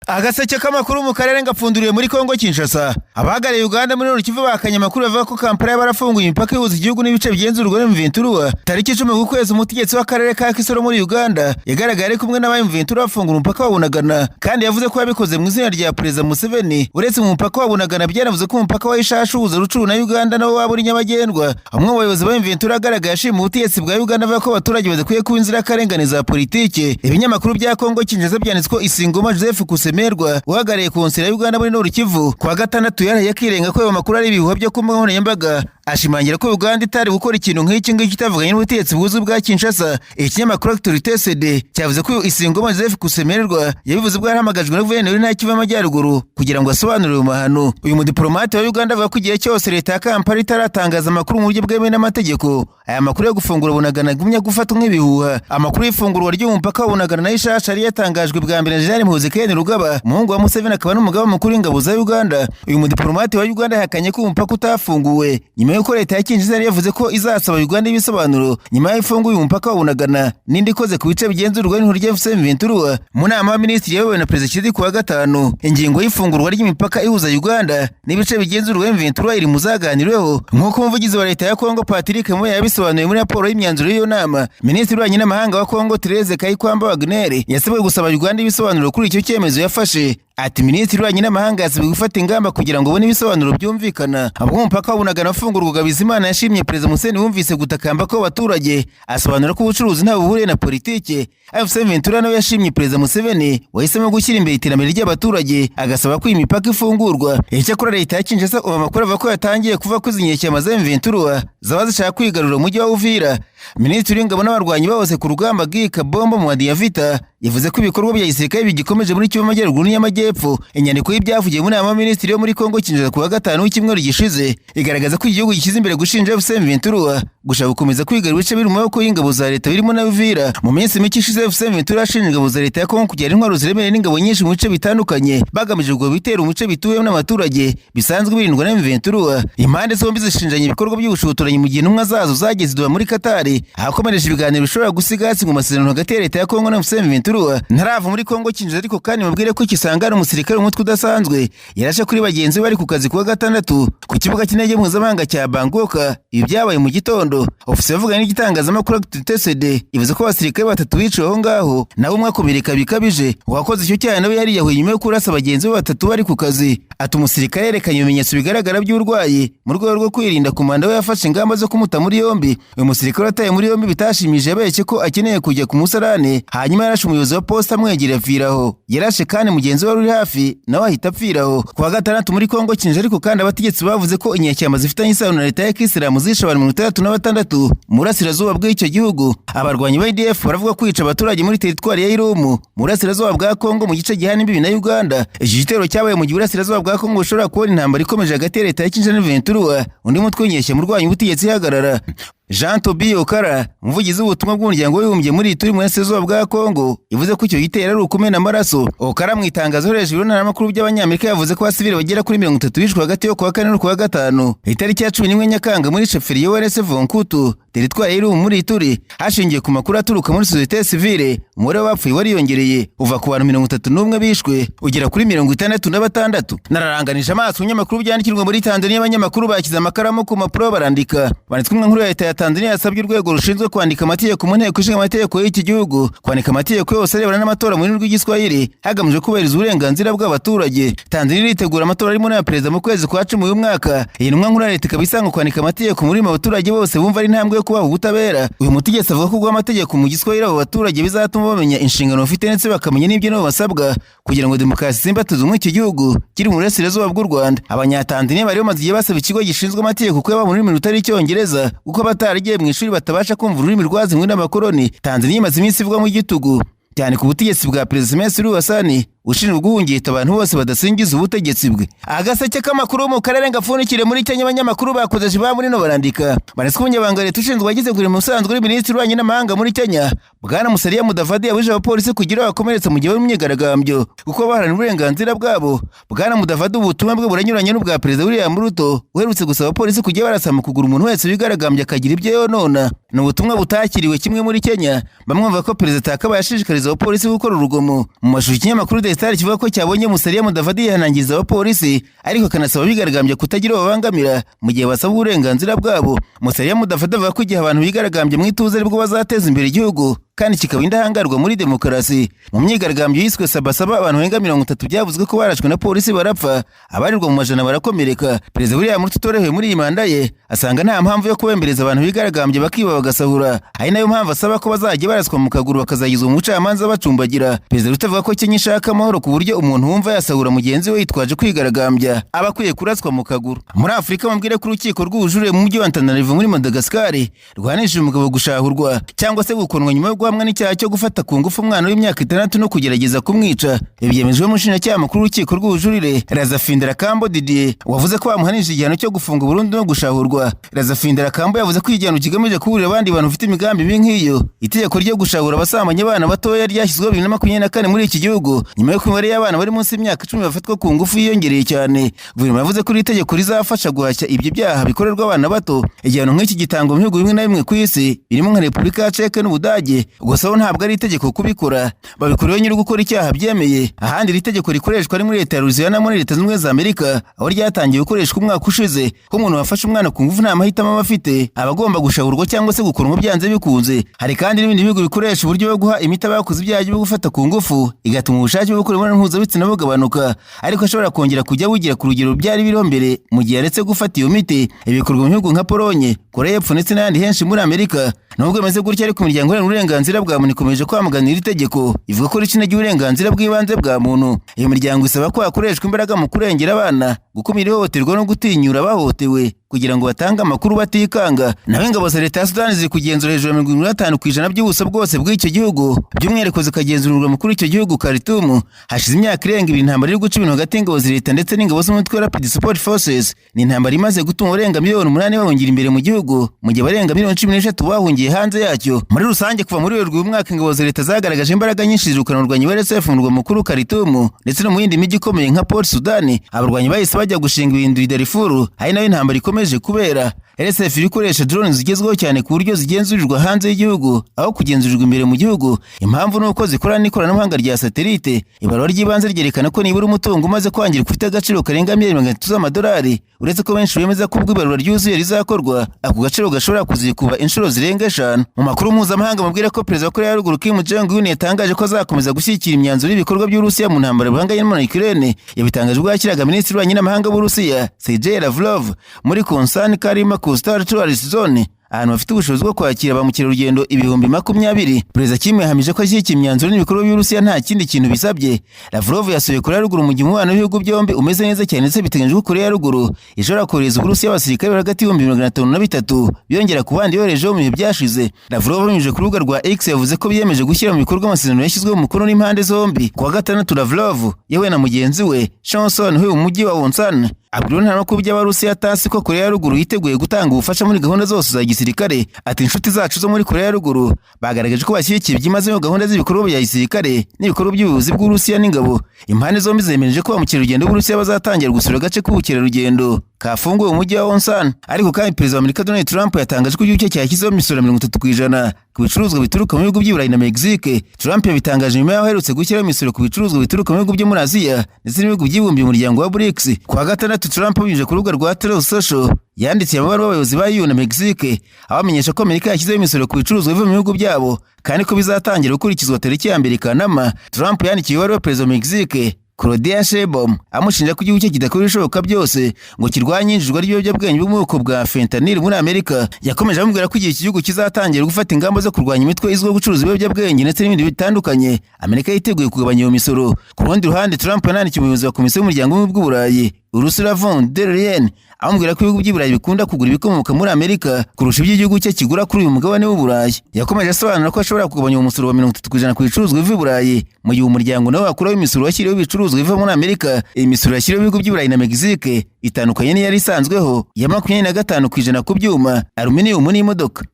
Agaseke k'amakuru mu karere ngapfunduriye muri Kongo Kinshasa. Abagariye Uganda muri Nord Kivu bakanye amakuru bavuga ko Kampala yabarafunguye imipaka ihuza igihugu n'ibice bigenzurwa na M23. Tariki 10 g'ukwezi umutegetsi w'akarere ka Kisoro muri Uganda yagaragaye kumwe n'aba M23 bafungura umupaka wa Bunagana, kandi yavuze ko yabikoze mu izina rya Perezida Museveni. Uretse mu mupaka wa Bunagana, byanavuze ko umupaka wa Ishasha uhuza Rucuru na Uganda nawo waba uri nyabagendwa. Amwe mu bayobozi ba M23 agaragaye ashima ubutegetsi bwa Uganda avuga ko abaturage badakwiye kuba inzira karengane za politike. Ibinyamakuru bya Kongo Kinshasa byanditse ko Isingoma Joseph Kusemerwa uhagariye konsera ya Uganda muri Nord Kivu kwa gatandatu yaraye yakirenga ko ayo makuru ari ibihuha byo ku mbuga nkoranyambaga, ashimangira ko Uganda itari gukora ikintu nk'iki ngiki kitavuganye n'ubutegetsi bwuzu bwa Kinshasa. Ikinyamakuru Actualité CD cyavuze ko Isingoma Joseph Kusemerwa yabivuze bwo yarahamagajwe na guverineri nta kiva amajyaruguru kugira ngo asobanurire umahano. Uyu mudiplomate wa Uganda avuga ko igihe cyose leta ya Kampala itaratangaza amakuru mu buryo bwemewe n'amategeko, aya makuru yo gufungura Bunagana gumya gufatwa nk'ibihuha. Amakuru y'ifungurwa ry'umupaka wa Bunagana na Ishasha yari yatangajwe bwa mbere na General Muhoozi Rugaba, umuhungu wa Museveni akaba n'umugaba mukuru w'ingabo za Uganda. Uyu mudiplomate wa Uganda yakanye ko umupaka utafunguwe nyuma y'uko leta ya Kinshasa yari yavuze ko izasaba Uganda ibisobanuro nyuma y'ifunguye umupaka wa Bunagana n'indi ikoze ku bice bigenzurwa n'ihuriro rya M23. Mu nama y'abaminisitiri yayobowe na Perezida Tshisekedi kuwa gatanu, ingingo y'ifungurwa ry'imipaka ihuza Uganda n'ibice bigenzurwa M23 iri muzaganirweho, nk'uko umuvugizi wa leta ya Kongo Patrick Moya yabisobanuye muri raporo y'imyanzuro y'iyo nama. Minisitiri w'ububanyi n'amahanga wa Kongo Therese Kayikwamba Wagner yasabwe gusaba Uganda ibisobanuro kuri icyo cyemezo yafashe. Ati Minisitiri w'ububanyi n'amahanga yasabwe gufata ingamba kugira ngo ubone ibisobanuro byumvikana. Abwo umupaka wa Bunagana ufungurwaga, Bizimana yashimye Perezida Museveni wumvise gutakamba ko abaturage, asobanura ko ubucuruzi nta buhuriye na politike. M23 nawe yashimye Perezida Museveni wahisemo gushyira imbere iterambere ry'abaturage, agasaba ko imipaka ifungurwa. Icyakora leta ya Kinshasa amakuru avuga ko yatangiye kuva ko izinyeshyamba za M23 zaba zishaka kwigarurira umujyi wa Uvira. Minisitiri w'ingabo n'abarwanyi bose ku rugamba bw'ika bombo mu ya vita yavuze ko ibikorwa bya gisirikare bigikomeje muri Kivu Amajyaruguru n'Amajyepfo. Inyandiko y'ibyavugiye muri aya minisitiri yo muri Kongo Kinshasa kuwa gatanu w'icyumweru gishize igaragaza ko igihugu gishyize imbere gushinja M23 gushaka gukomeza kwigarura ibice biri mu maboko y'ingabo za leta birimo na Uvira. Mu minsi mike ishize M23 ashinja ingabo za leta ya Kongo kugera intwaro ziremereye n'ingabo nyinshi mu bice bitandukanye, bagamije ngo bitera umuce bituwemo n'abaturage bisanzwe birindwa na M23. Impande zombi zishinjanye ibikorwa by'ubushotoranyi mu gihe intumwa zazo zageze Doha muri Qatar, hakomereje ibiganiro bishobora gusiga hasi mu masezerano hagati ya leta ya Kongo na M23. Ntarava muri Kongo Kinshasa, ariko kandi mubwire ko Kisangara umusirikare umutwe udasanzwe yarashe kuri bagenzi bari ku kazi kuwa gatandatu ku kibuga cy'indege mpuzamahanga cya Bangkok. Ibi byabaye mu gitondo. Ofisiye yavuga n'igitangazamakuru Actualité CD ivuze ko abasirikare batatu biciwe aho ngaho, naho umwe akomereka bikabije. Uwakoze icyo cyaha nawe yari yahuye nyuma yo kurasa bagenzi be batatu bari ku kazi. Ati umusirikare yerekanye ibimenyetso bigaragara by'urwayi mu rwego rwo kwirinda. Komanda we yafashe ingamba zo kumuta muri yombi. Uyu musirikare wataye muri yombi bitashimije yaberetse ko akeneye kujya ku musarane, hanyuma yarashe umuyobozi wa posta amwegereye apfiraho. Yarashe kandi mugenzi wari uri hafi nawe ahita apfiraho. Kuwa gatandatu muri Kongo Kinshasa, ariko kandi abategetsi bavuze ko inyeshyamba zifitanye isano na leta ya Kisilamu zishe abantu 36 mu burasirazuba bw'icyo gihugu. Abarwanyi ba IDF baravuga kwica abaturage muri teritwari ya Irumu mu burasirazuba bwa Kongo mu gice gihana imbibi na Uganda. Iki gitero cyabaye mu burasirazuba bwa Kongo ushobora kubona intambara ikomeje hagati ya leta ya Kinshasa na M23, undi mutwe w'inyeshyamba urwanya ubutegetsi ihagarara. Jean Tobi Okara, umuvugizi w'ubutumwa bw'umuryango w'ibumbye muri Ituri mu burasirazuba bwa Kongo, yavuze ko icyo gitero ari ukumena amaraso. Okara mu itangazo hejuru n'amakuru by'abanyamerika yavuze ko abasivili bagera kuri 30 bishwe hagati yo kuwa kane no kuwa gatanu itariki ya 11 Nyakanga muri sheferi y'Owerese Vonkutu, teritwari y'Irumu muri Ituri. Hashingiye ku makuru aturuka muri societe civile, umubare w'abapfuye wariyongereye uva ku bantu 31 bishwe ugera kuri 66. Nararanganije amaso umunyamakuru byandikirwa muri Tanzania. Abanyamakuru bakiza amakaramu ku mapuro barandika. Banditswe nkuru ya leta ya Tanzania yasabye urwego rushinzwe kwandika amategeko mu nteko ishinga amategeko y'iki gihugu kwandika amategeko yose arebana n'amatora mu rurimi rw'igiswahili hagamijwe kubahiriza uburenganzira bw'abaturage. Tanzania iritegura amatora arimo na perezida mu kwezi kwa 10 uyu mwaka. Iyi ntumwa nkuru ya leta ikaba isanga kwandika amategeko muri abaturage bose bumva ari intambwe yo kubaha ubutabera. Uyu mutegetsi avuga ko guha amategeko mu giswahili abo baturage bizatuma bamenya inshingano bafite ndetse bakamenya n'ibyo nabo basabwa kugira ngo demokarasi isimbataze muri iki gihugu kiri mu burasirazuba bw'u Rwanda. Abanyatanzania bari bamaze igihe basaba ikigo gishinzwe amategeko ko yaba mu rurimi rutari icyongereza kuko bataragiye mu ishuri batabasha kumva ururimi rwazimwe n'abakoloni. Tanzania imaze iminsi ivuga mu gitugu cyane ku butegetsi bwa Perezida Suluhu Hassan ushinzwe guhungita abantu bose badasingiza ubutegetsi bwe. Agaseke k'amakuru mu karere ngapfunikire muri Kenya. Abanyamakuru bakoze ba muri no barandika baretse umunyabanga leta ushinzwe wagize kuri musanzwe uri Minisitiri w'ububanyi n'amahanga muri Kenya, Bwana Musalia Mudavadi yabuje abapolisi kugira bakomeretse mu gihe b'imyigaragambyo kuko baharanira uburenganzira bwabo. Bwana Mudavadi ubutumwa bwe buranyuranye n'ubwa Perezida William Ruto uherutse gusaba abapolisi kugira barasama kugura umuntu wese wigaragambye akagira ibyo yonona. Ni ubutumwa butakiriwe kimwe muri Kenya. Bamwe bavuga ko Perezida akaba yashishikariza abapolisi gukora urugomo. Mu mashusho y'ikinyamakuru The Star kivuga ko cyabonye Musalia Mudavadi yihanangiriza abapolisi ariko kanasaba bigaragambye kutagira babangamira mu gihe basaba uburenganzira bwabo. Musalia Mudavadi avuga ko igihe abantu bigaragambye mu ituze aribwo bazateza imbere igihugu kandi kikaba indahangarwa muri demokarasi. Mu myigaragambyo yiswe Sabasaba abantu barenga 30 byavuzwe ko barashwe na polisi barapfa, abarirwa mu majana barakomereka. Perezida William Ruto utorohewe muri iyi manda ye asanga nta mpamvu yo kubembereza abantu bigaragambye bakiba bagasahura, ari nayo mpamvu asaba ko bazajya baraswa mu kaguru bakazagizwa mu bucamanza bacumbagira. Perezida Ruto avuga ko Kenya ishaka amahoro ku buryo umuntu wumva yasahura mugenzi we yitwaje kwigaragambya aba akwiye kuraswa mu kaguru. Muri Afurika bambwire ko urukiko rw'ubujurire mu mujyi wa Antananarivo muri Madagascar rwanishije umugabo gushahurwa cyangwa se gukonwa nyuma yo guhamwa n'icyaha cyo gufata ku ngufu umwana w'imyaka 6 no kugerageza kumwica. Byemejwe mu nshinjacyaha mukuru w'urukiko rw'ubujurire Razafindra Kambo Didier wavuze ko bamuhanishije igihano cyo gufunga burundu no gushahurwa. Razafindra Kambo yavuze ko igihano kigamije kuburira abandi bantu bafite imigambi mibi nk'iyo. Itegeko ryo gushahura abasambanya abana batoya ryashyizweho 2024 muri iki gihugu nyuma yo kumubare y'abana bari munsi y'imyaka 10 bafatwa ku ngufu yiyongereye cyane. Guverinoma yavuze ko iri tegeko rizafasha guhashya ibyo byaha bikorerwa abana bato. Igihano nk'iki gitangwa mu bihugu bimwe na bimwe ku isi birimo nka Repubulika ya Czech n'Ubudage, gusa bo ntabwo ari itegeko kubikora, babikorewe nyiri gukora icyaha byemeye. Ahandi iri tegeko rikoreshwa ari muri Leta ya Louisiana muri Leta Zunze Ubumwe za Amerika, aho ryatangiye gukoreshwa umwaka ushize ko umuntu wafashe umwana ku ngufu nta mahitamo aba afite, aba agomba gushahurwa cyangwa se gukonwa byanze bikunze. Hari kandi n'ibindi bihugu bikoresha uburyo bwo guha imiti abakoze ibyaha byo gufata ku ngufu igatuma ubushake bwo gukora imibonano mpuzabitsina bugabanuka, ariko ashobora kongera kujya bugira ku rugero byari biriho mbere mu gihe yaretse gufata iyo miti. Ibikorwa mu bihugu nka Polonye, Korea y'Epfo ndetse n'ahandi henshi muri Amerika. Nubwo bimeze gutya ariko imiryango iharanira uburenganzira bwa muntu ikomeje kwamaganira iri tegeko, ivuga ko rica intege uburenganzira bw'ibanze bwa muntu. Iyo miryango isaba ko hakoreshwa imbaraga mu kurengera abana, gukumira ihohoterwa no gutinyura abahohotewe kugira ngo batange amakuru batikanga. Naho ingabo za Leta ya Sudani ziri kugenzura hejuru ya 55% by'ubuso bwose bw'icyo gihugu, by'umwihariko zikagenzurwa mu kuri icyo gihugu Khartoum. Hashize imyaka irenga 2 intambara iri guca ibintu hagati y'ingabo za Leta ndetse n'ingabo z'umutwe wa Rapid Support Forces. Ni intambara imaze gutuma urenga 8 bahungira imbere mu gihugu mu gihe barenga 13 bahungiye hanze yacyo. Muri rusange kuva muri uyu mwaka ingabo za Leta zagaragaje imbaraga nyinshi zirukanurwanya RSF mu murwa mukuru Khartoum ndetse no mu yindi mijyi ikomeye nka Port Sudan. Abarwanyi bahise bajya gushinga ibintu Darfur, ari nayo intambara ikomeje kubera. RSF ikoresha drones zigezweho cyane ku buryo zigenzurirwa hanze y'igihugu aho kugenzurirwa imbere mu gihugu. Impamvu nuko zikorana n'ikoranabuhanga rya satellite. Ibarura ry'ibanze ryerekana ko nibura umutungo umaze kwangirika ufite agaciro karenga $300,000, uretse ko benshi bemeza ko ubwo ibarura ryuzuye rizakorwa ako gaciro gashobora kuzikuba inshuro zirenga 5. Mu makuru mpuzamahanga mubwira ko Perezida wa Korea ya Ruguru Kim Jong-un yatangaje ko azakomeza gushyigikira imyanzuro y'ibikorwa by'Urusiya mu ntambara bahanganye na Ukraine. Yabitangaje ubwo yakiraga Minisitiri w'Ububanyi n'Amahanga w'Urusiya Sergei Lavrov muri Konsan Karima Coastal Tourist Zone, ahantu bafite ubushobozi bwo kwakira ba mukerarugendo 20,000. Perezida Kim yahamije ko ashyigikiye imyanzuro n'ibikorwa by'Urusiya nta kindi kintu bisabye. Lavrov yasuye Korea ya Ruguru mu gihe umubano w'ibihugu byombi umeze neza cyane ndetse biteganyijwe ko Korea ya Ruguru ishobora kohereza Uburusiya abasirikare bari hagati y'503 byongera ku bandi yoherejeho mu bihe byashize. Lavrov abinyujije ku rubuga rwa X yavuze ko biyemeje gushyira mu bikorwa amasezerano yashyizweho umukono n'impande zombi. Ku wa gatandatu Lavrov yewe na mugenzi we Johnson mu mujyi wa Wonsan abwira nta no kubya Abarusiya tasi ko Korea ya Ruguru yiteguye gutanga ubufasha muri gahunda zose za gisirikare. Ati inshuti zacu zo muri Korea ya Ruguru bagaragaje ko bashyigikiye byimazeyo gahunda z'ibikorwa bya gisirikare n'ibikorwa by'ubuyobozi bw'Urusiya n'ingabo. Impande zombi zemereje ko abamukerarugendo b'Urusiya bazatangira gusura agace k'ubukerarugendo kafunguwe mu mujyi wa Wonsan. Ariko kandi Perezida wa Amerika Donald Trump yatangaje ko igihugu cye cyashyizeho imisoro 30% ku bicuruzwa bituruka mu bihugu by'Iburayi na Mexique. Trump yabitangaje nyuma y'aho aherutse gushyiraho imisoro ku bicuruzwa bituruka mu bihugu byo muri Aziya ndetse n'ibihugu byibumbiye umuryango wa BRICS. Ku wa gatandatu Trump abinyujije ku rubuga rwa Truth Social yandikiye amabaruwa abayobozi ba EU na Mexique abamenyesha ko Amerika yashyizeho imisoro ku bicuruzwa biva mu bihugu byabo kandi ko bizatangira gukurikizwa tariki ya 2 Kanama. Trump yandikiye ibaruwa Perezida wa Mexique Claudia Sheinbaum amushinja ko igihugu cye kidakora ibishoboka byose ngo kirwanye injizwa ry'ibiyobyabwenge bw'ubwoko bwa fentanyl muri Amerika. Yakomeje amubwira ko igihe iki gihugu kizatangira gufata ingamba zo kurwanya imitwe izwiho gucuruza ibiyobyabwenge ndetse n'ibindi bitandukanye, Amerika yiteguye kugabanya iyo misoro. Ku rundi ruhande Trump yanandikiye umuyobozi wa komisiyo y'umuryango w'ubumwe bw'Uburayi Ursula von der Leyen amubwira ko ibihugu by'Iburayi bikunda kugura ibikomoka muri Amerika kurusha iby'igihugu cye kigura kuri uyu mugabane w'Uburayi. Yakomeje asobanura ko ashobora kugabanya umusoro wa 30% ku bicuruzwa biva i Burayi mu gihe umuryango nawe wakuraho imisoro washyiriweho ibicuruzwa biva muri Amerika. Iyi misoro yashyiriweho ibihugu by'Iburayi na Mexique itandukanye n'iyari isanzweho ya 25% ku byuma, aluminium n'imodoka.